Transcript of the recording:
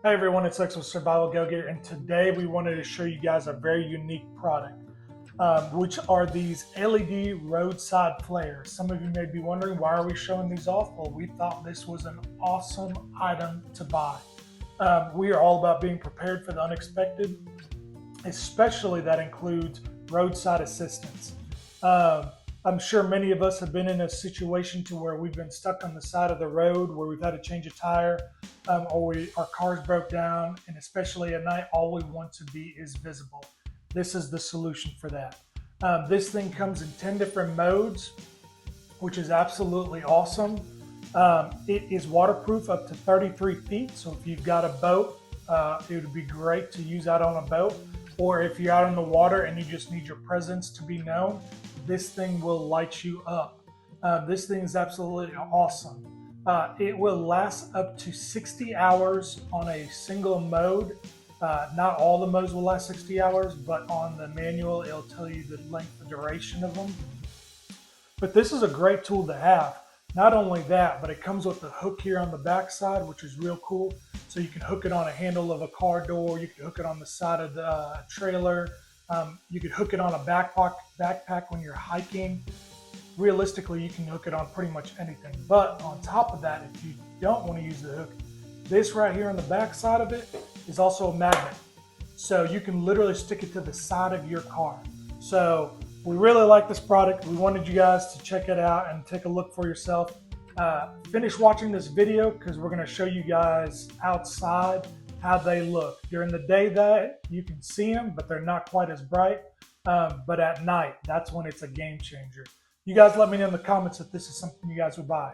Hey everyone, it's Lex with Survival Go Getter, and today we wanted to show you guys a very unique product, which are these LED roadside flares. Some of you may be wondering, why are we showing these off? Well, we thought this was an awesome item to buy. We are all about being prepared for the unexpected, especially that includes roadside assistance. I'm sure many of us have been in a situation to where we've been stuck on the side of the road where we've had to change a tire, or our cars broke down, and especially at night, all we want to be is visible. This is the solution for that. This thing comes in 10 different modes, which is absolutely awesome. It is waterproof up to 33 feet, so if you've got a boat, it would be great to use out on a boat, or if you're out in the water and you just need your presence to be known, this thing will light you up. This thing is absolutely awesome. It will last up to 60 hours on a single mode. Not all the modes will last 60 hours, but on the manual, it'll tell you the length and duration of them. But this is a great tool to have. Not only that, but it comes with a hook here on the back side, which is real cool. So you can hook it on a handle of a car door. You can hook it on the side of the trailer. You could hook it on a backpack when you're hiking. Realistically, you can hook it on pretty much anything. But on top of that, if you don't want to use the hook, this right here on the back side of it is also a magnet. So you can literally stick it to the side of your car. So we really like this product. We wanted you guys to check it out and take a look for yourself. Finish watching this video because we're going to show you guys outside how they look. During the day that you can see them, but they're not quite as bright. But at night, that's when it's a game changer. You guys let me know in the comments if this is something you guys would buy.